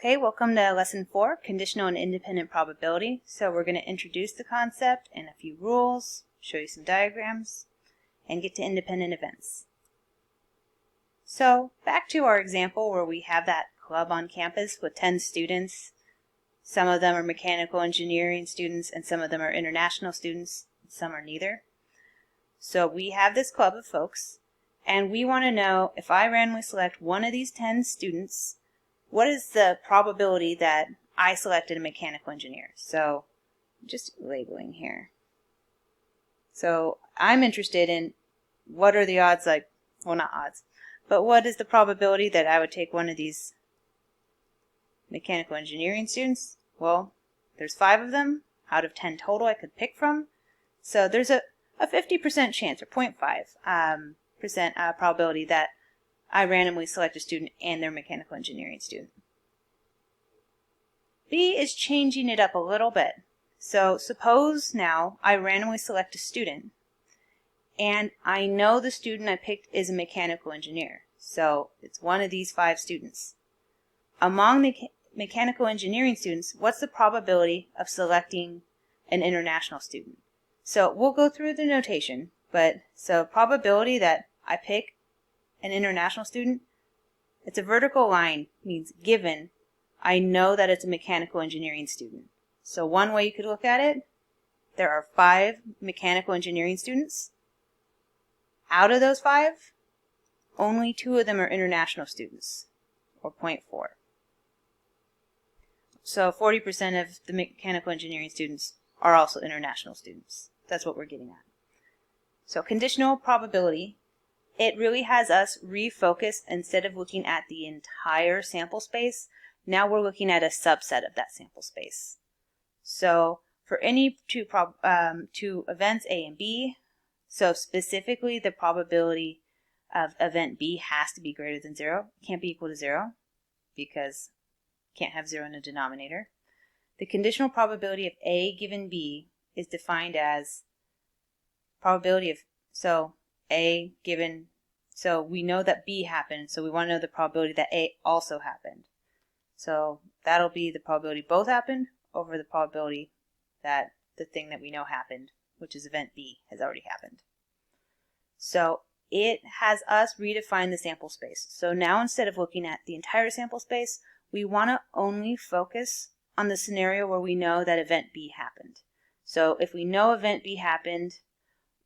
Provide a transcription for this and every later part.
Okay, welcome to Lesson 4, Conditional and Independent Probability. So we're going to introduce the concept and a few rules, show you some diagrams, and get to independent events. So back to our example where we have that club on campus with 10 students. Some of them are mechanical engineering students and some of them are international students, some are neither. So we have this club of folks and we want to know if I randomly select one of these 10 students, what is the probability that I selected a mechanical engineer? So just labeling here. So I'm interested in what are the odds, well, not odds, but what is the probability that I would take one of these mechanical engineering students? Well, there's 5 of them out of 10 total I could pick from. So there's a 50% chance, or 0.5% probability that I randomly select a student and their mechanical engineering student. B is changing it up a little bit. So suppose now I randomly select a student and I know the student I picked is a mechanical engineer. So it's one of these 5 students. Among the mechanical engineering students, what's the probability of selecting an international student? So we'll go through the notation, but so probability that I pick an international student, it's a vertical line, means given I know that it's a mechanical engineering student. So one way you could look at it, there are 5 mechanical engineering students. Out of those 5, only 2 of them are international students, or 0.4. So 40% of the mechanical engineering students are also international students. That's what we're getting at. So conditional probability, it really has us refocus. Instead of looking at the entire sample space, now we're looking at a subset of that sample space. So for any two events A and B, so specifically the probability of event B has to be greater than 0. It can't be equal to 0 because you can't have 0 in a denominator. The conditional probability of A given B is defined as probability of, so A given, so we know that B happened, so we want to know the probability that A also happened. So that'll be the probability both happened over the probability that the thing that we know happened, which is event B, has already happened. So it has us redefine the sample space. So now instead of looking at the entire sample space, we want to only focus on the scenario where we know that event B happened. So if we know event B happened,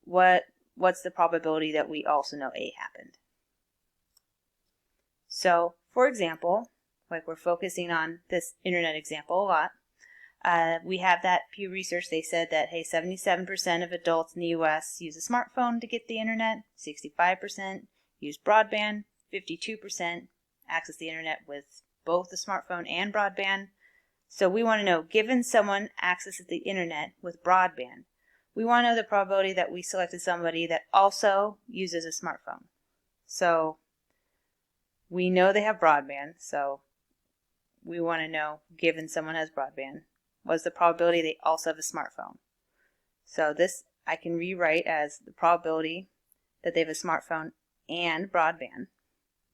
what's the probability that we also know A happened? So for example, like we're focusing on this internet example a lot, we have that Pew Research. They said that, hey, 77% of adults in the U.S. use a smartphone to get the internet, 65% use broadband, 52% access the internet with both the smartphone and broadband. So we want to know, given someone accesses the internet with broadband, we want to know the probability that we selected somebody that also uses a smartphone. So we know they have broadband, so we want to know, given someone has broadband, what's the probability they also have a smartphone? So this I can rewrite as the probability that they have a smartphone and broadband,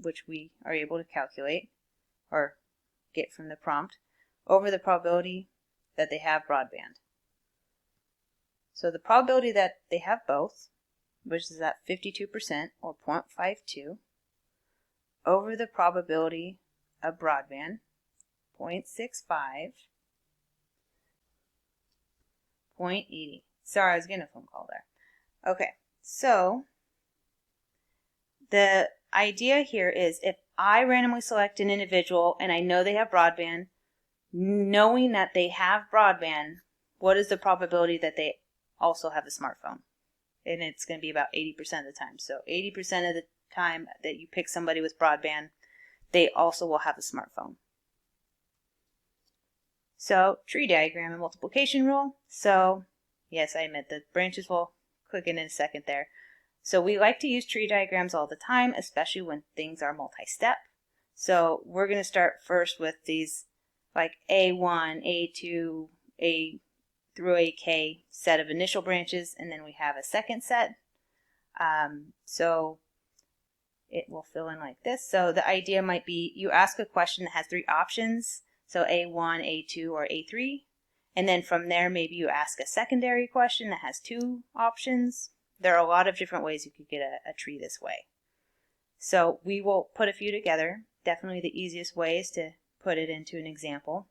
which we are able to calculate or get from the prompt, over the probability that they have broadband. So the probability that they have both, which is at 52% or 0.52, over the probability of broadband, 0.65, 0.80. Sorry, I was getting a phone call there. Okay, so the idea here is if I randomly select an individual and I know they have broadband, knowing that they have broadband, what is the probability that they also have a smartphone? And it's going to be about 80% of the time. So 80% of the time that you pick somebody with broadband, they also will have a smartphone. So tree diagram and multiplication rule. So yes, I admit the branches will click in a second there. So we like to use tree diagrams all the time, especially when things are multi-step. So we're going to start first with these like A1, A2, A through AK set of initial branches, and then we have a second set. So it will fill in like this. So the idea might be you ask a question that has 3 options, so A1, A2, or A3, and then from there maybe you ask a secondary question that has 2 options. There are a lot of different ways you could get a tree this way. So we will put a few together. Definitely the easiest way is to put it into an example.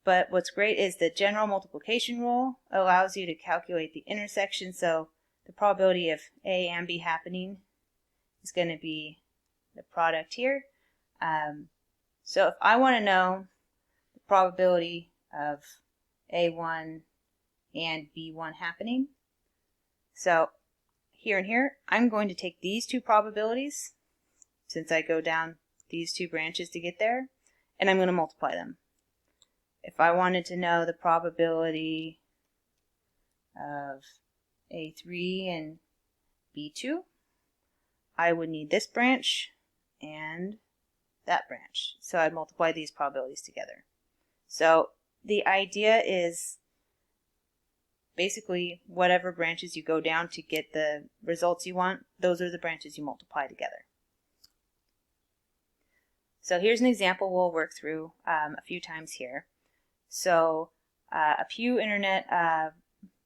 But what's great is the general multiplication rule allows you to calculate the intersection, so the probability of A and B happening is going to be the product here. So if I want to know the probability of A1 and B1 happening, so here and here, I'm going to take these 2 probabilities, since I go down these 2 branches to get there, and I'm going to multiply them. If I wanted to know the probability of A3 and B2, I would need this branch and that branch. So I'd multiply these probabilities together. So the idea is basically whatever branches you go down to get the results you want, those are the branches you multiply together. So here's an example we'll work through a few times here. So a Pew Internet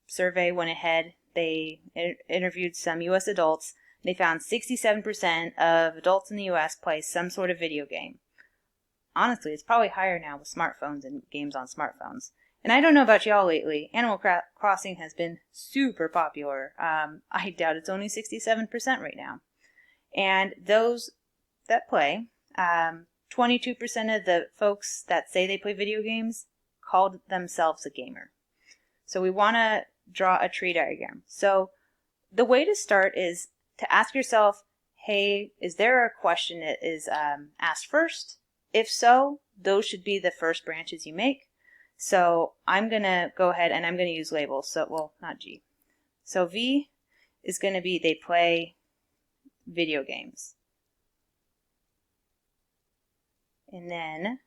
survey went ahead. They interviewed some U.S. adults. They found 67% of adults in the U.S. play some sort of video game. Honestly, it's probably higher now with smartphones and games on smartphones. And I don't know about y'all lately, Animal Crossing has been super popular. I doubt it's only 67% right now. And those that play, 22% of the folks that say they play video games called themselves a gamer. So we want to draw a tree diagram. So the way to start is to ask yourself, hey, is there a question that is asked first? If so, those should be the first branches you make. So I'm going to go ahead and I'm going to use labels. So, well, not G. So V is going to be they play video games. And then,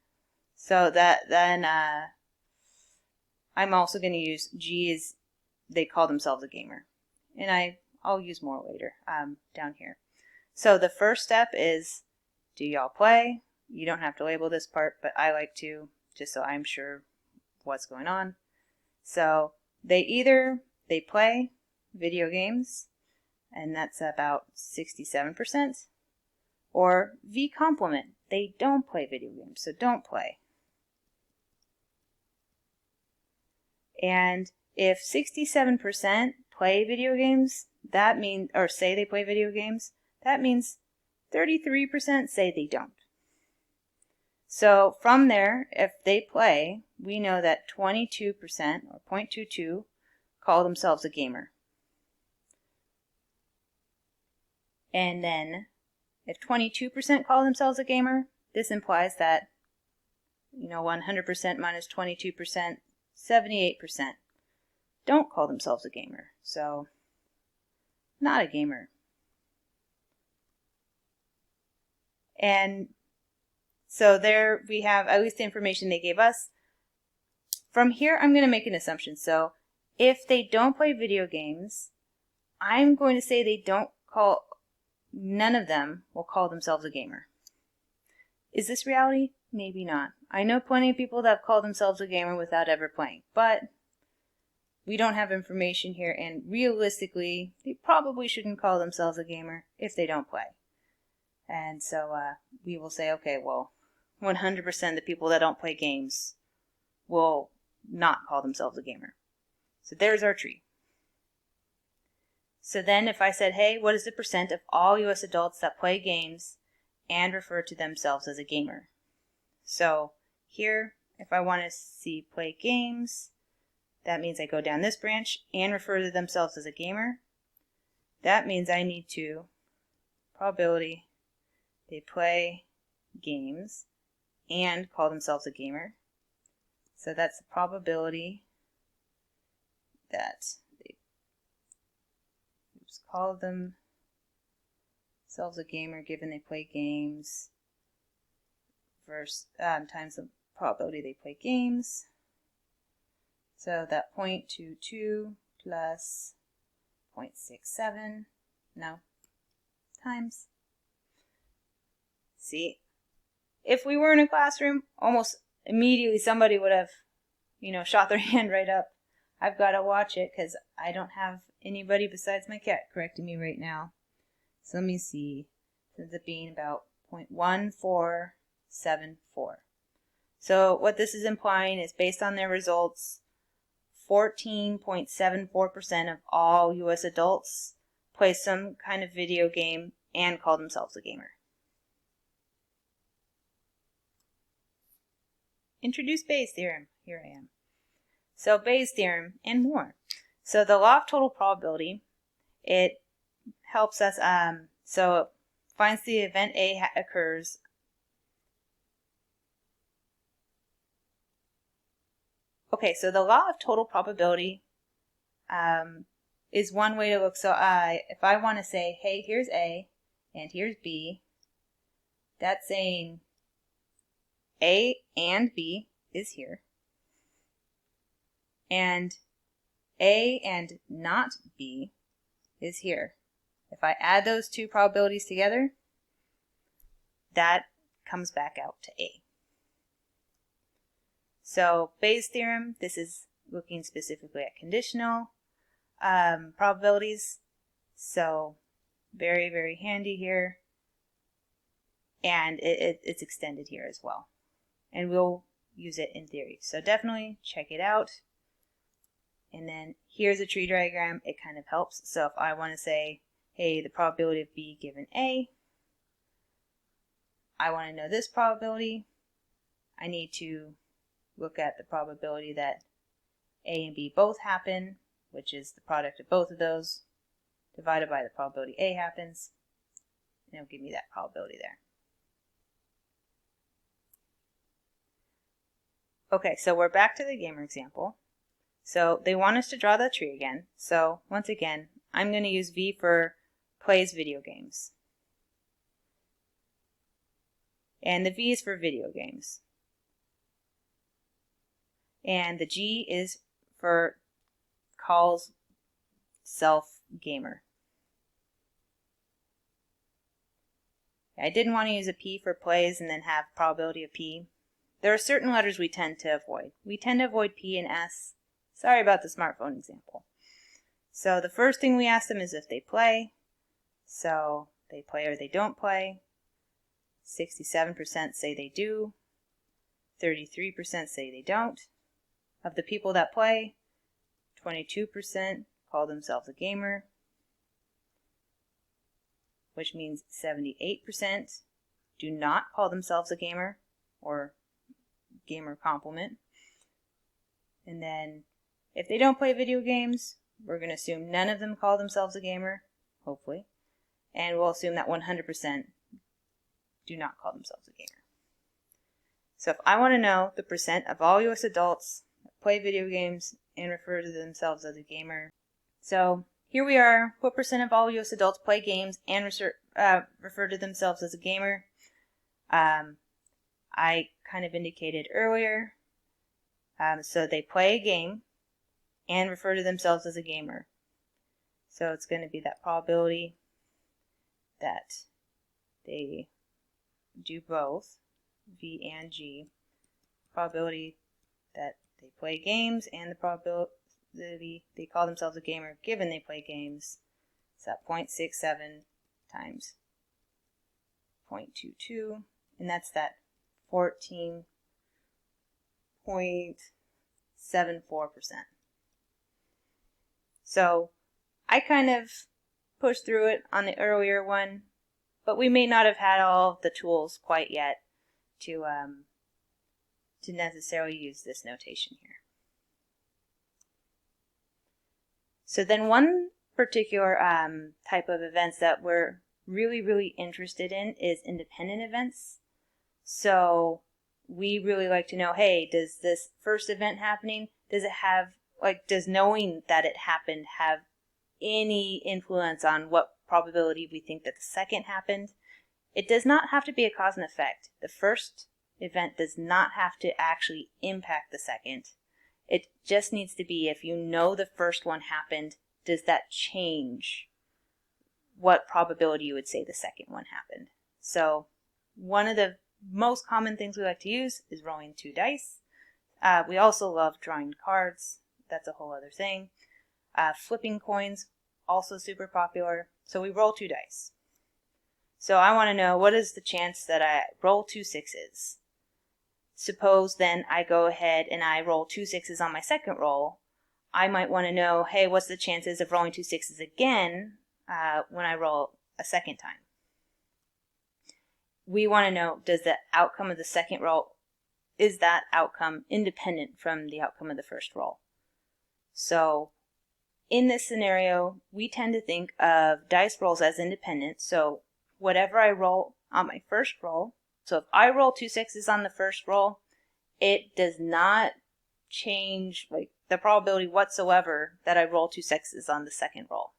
I'm also going to use G is they call themselves a gamer. And I'll use more later down here. So the first step is, do y'all play? You don't have to label this part, but I like to, just so I'm sure what's going on. So they play video games, and that's about 67%, or V complement, they don't play video games, so don't play. And if 67% play video games, that means, or say they play video games, that means 33% say they don't. So from there, if they play, we know that 22% or 0.22 call themselves a gamer. And then if 22% call themselves a gamer, this implies that, 100% minus 22%, 78% don't call themselves a gamer. So, not a gamer. And so there we have at least the information they gave us. From here, I'm going to make an assumption. So, if they don't play video games, I'm going to say none of them will call themselves a gamer. Is this reality? Maybe not. I know plenty of people that have called themselves a gamer without ever playing, but we don't have information here, and realistically, they probably shouldn't call themselves a gamer if they don't play. And so we will say, okay, well, 100% of the people that don't play games will not call themselves a gamer. So there's our tree. So then if I said, hey, what is the percent of all U.S. adults that play games and refer to themselves as a gamer? So here, if I want to see play games, that means I go down this branch and refer to themselves as a gamer. That means I need to probability they play games and call themselves a gamer. So that's the probability that they call themselves a gamer given they play games versus times the probability they play games. So that 0.22 plus 0.67, no, times. See, if we were in a classroom, almost immediately somebody would have, shot their hand right up. I've got to watch it because I don't have anybody besides my cat correcting me right now. So let me see. It ends up being about 0.1474. So what this is implying is based on their results, 14.74% of all U.S. adults play some kind of video game and call themselves a gamer. Introduce Bayes' theorem. Here I am. So Bayes' theorem and more. So the law of total probability, it helps us, so it finds the event A occurs. Okay, so the law of total probability is one way to look. So if I want to say, hey, here's A and here's B, that's saying A and B is here. And A and not B is here. If I add those two probabilities together, that comes back out to A. So Bayes' theorem, this is looking specifically at conditional probabilities. So very, very handy here. And it's extended here as well. And we'll use it in theory. So definitely check it out. And then here's a tree diagram. It kind of helps. So if I want to say, hey, the probability of B given A, I want to know this probability. I need to look at the probability that A and B both happen, which is the product of both of those, divided by the probability A happens, and it'll give me that probability there. Okay, so we're back to the gamer example. So they want us to draw the tree again. So once again, I'm going to use V for plays video games. And the V is for video games. And the G is for calls self gamer. I didn't want to use a P for plays and then have probability of P. There are certain letters we tend to avoid. We tend to avoid P and S. Sorry about the smartphone example. So the first thing we ask them is if they play. So they play or they don't play. 67% say they do. 33% say they don't. Of the people that play, 22% call themselves a gamer, which means 78% do not call themselves a gamer or gamer complement. And then if they don't play video games, we're going to assume none of them call themselves a gamer, hopefully, and we'll assume that 100% do not call themselves a gamer. So if I want to know the percent of all U.S. adults that play video games and refer to themselves as a gamer, so here we are. What percent of all U.S. adults play games and refer to themselves as a gamer? I kind of indicated earlier. So they play a game and refer to themselves as a gamer. So it's going to be that probability that they do both, V and G. Probability that they play games and the probability they call themselves a gamer given they play games. It's at 0.67 times 0.22, and that's that 14.74%. So I kind of pushed through it on the earlier one, but we may not have had all of the tools quite yet to necessarily use this notation here. So then one particular type of events that we're really, really interested in is independent events. So we really like to know, hey, does this first event happening, does knowing that it happened have any influence on what probability we think that the second happened? It does not have to be a cause and effect. The first event does not have to actually impact the second. It just needs to be, if you know the first one happened, does that change what probability you would say the second one happened? So One of the most common things we like to use is rolling 2 dice. We also love drawing cards. That's a whole other thing. Flipping coins, also super popular. So we roll 2 dice. So I want to know, what is the chance that I roll 2 6s? Suppose then I go ahead and I roll 2 6s on my second roll. I might want to know, hey, what's the chances of rolling 2 6s again when I roll a second time? We want to know, does the outcome of the second roll, is that outcome independent from the outcome of the first roll? So in this scenario, we tend to think of dice rolls as independent. So whatever I roll on my first roll, so if I roll 2 6s on the first roll, it does not change like the probability whatsoever that I roll 2 6s on the second roll.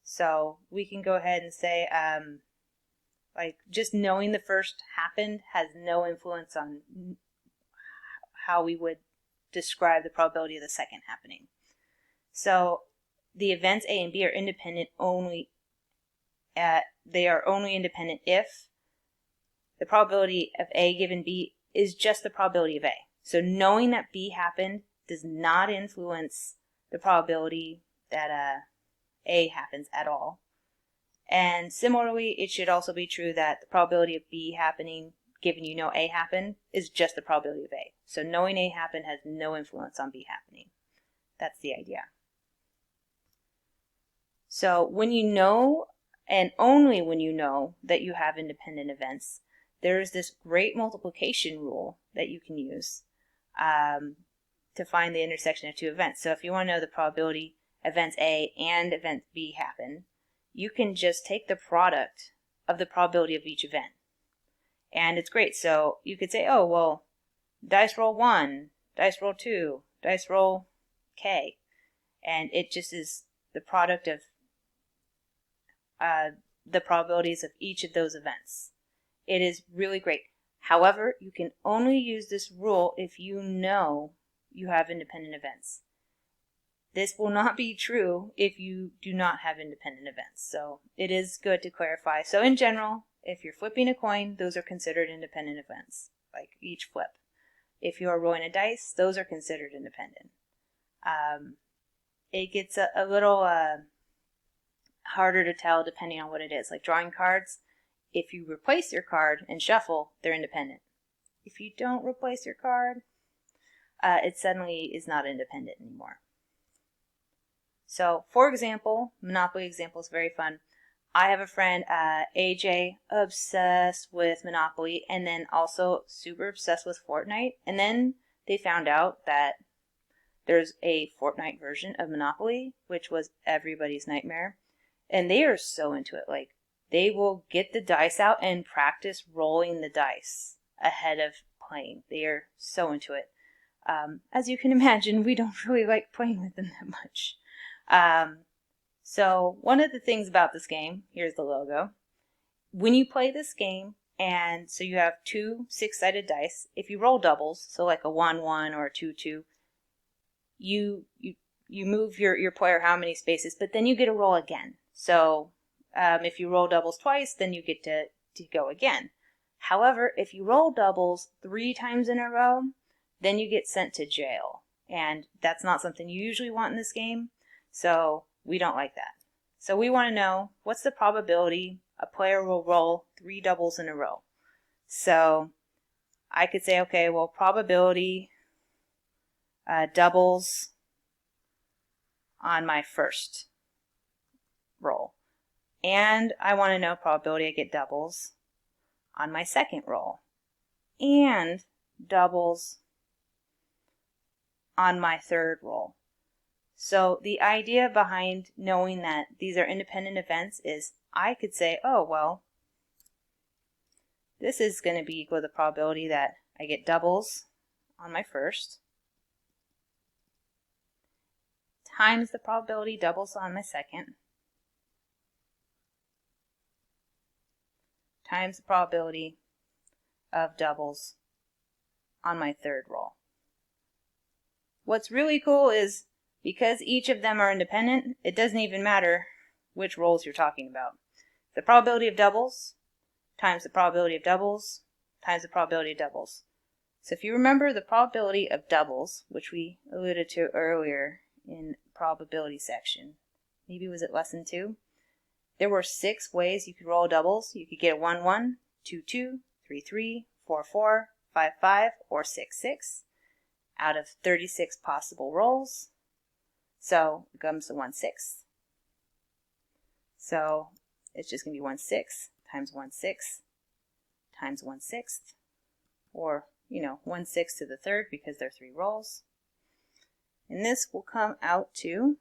So we can go ahead and say, like, just knowing the first happened has no influence on how we would describe the probability of the second happening. So the events A and B are independent only they are only independent if the probability of A given B is just the probability of A. So knowing that B happened does not influence the probability that A happens at all. And similarly, it should also be true that the probability of B happening, given you know A happened, is just the probability of A. So knowing A happened has no influence on B happening. That's the idea. So when you know, and only when you know that you have independent events, there is this great multiplication rule that you can use to find the intersection of 2 events. So if you want to know the probability events A and event B happen, you can just take the product of the probability of each event. And it's great. So you could say, oh, well, dice roll 1, dice roll 2, dice roll K. And it just is the product of the probabilities of each of those events. It is really great. However, you can only use this rule if you know you have independent events. This will not be true if you do not have independent events. So it is good to clarify. So in general, if you're flipping a coin, those are considered independent events, like each flip. If you're rolling a dice, those are considered independent. It gets a little harder to tell depending on what it is. Like drawing cards, if you replace your card and shuffle, they're independent. If you don't replace your card, it suddenly is not independent anymore. So, for example, Monopoly example is very fun. I have a friend, AJ, obsessed with Monopoly, and then also super obsessed with Fortnite. And then they found out that there's a Fortnite version of Monopoly, which was everybody's nightmare. And they are so into it. Like, they will get the dice out and practice rolling the dice ahead of playing. They are so into it. As you can imagine, we don't really like playing with them that much. So one of the things about this game, here's the logo. When you play this game, and so you have 2 6-sided dice, if you roll doubles, so like a 1-1 or a 2-2, you move your player how many spaces, but then you get to roll again. So if you roll doubles twice, then you get to go again. However, if you roll doubles 3 times in a row, then you get sent to jail. And that's not something you usually want in this game. So we don't like that. So we want to know, what's the probability a player will roll 3 doubles in a row? So I could say, okay, well, probability doubles on my first roll. And I want to know probability I get doubles on my second roll. And doubles on my third roll. So the idea behind knowing that these are independent events is I could say, oh, well, this is going to be equal to the probability that I get doubles on my first times the probability doubles on my second times the probability of doubles on my third roll. What's really cool is because each of them are independent, it doesn't even matter which rolls you're talking about. The probability of doubles times the probability of doubles times the probability of doubles. So if you remember the probability of doubles, which we alluded to earlier in probability section, maybe was it lesson 2? There were 6 ways you could roll doubles. You could get a 1-1, 2-2, 3-3, 4-4, 5-5, or 6-6 out of 36 possible rolls. So it comes to 1/6. So it's just going to be 1/6 times 1/6 times 1/6, or 1/6 to the third because they're 3 rolls. And this will come out to,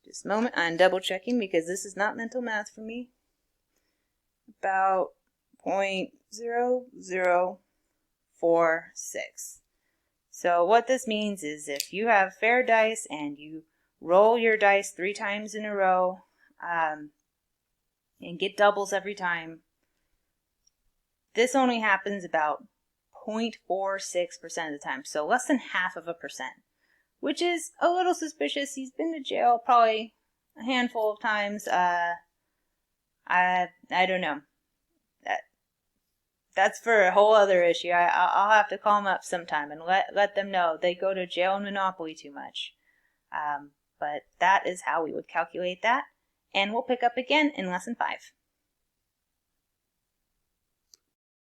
just a moment, I'm double checking because this is not mental math for me, about 0.0046. So what this means is if you have fair dice and you roll your dice 3 times in a row and get doubles every time, this only happens about 0.46% of the time, so less than half of a percent, which is a little suspicious. He's been to jail probably a handful of times. I don't know. That's for a whole other issue. I'll have to call them up sometime and let them know they go to jail in Monopoly too much. But that is how we would calculate that, and we'll pick up again in lesson 5.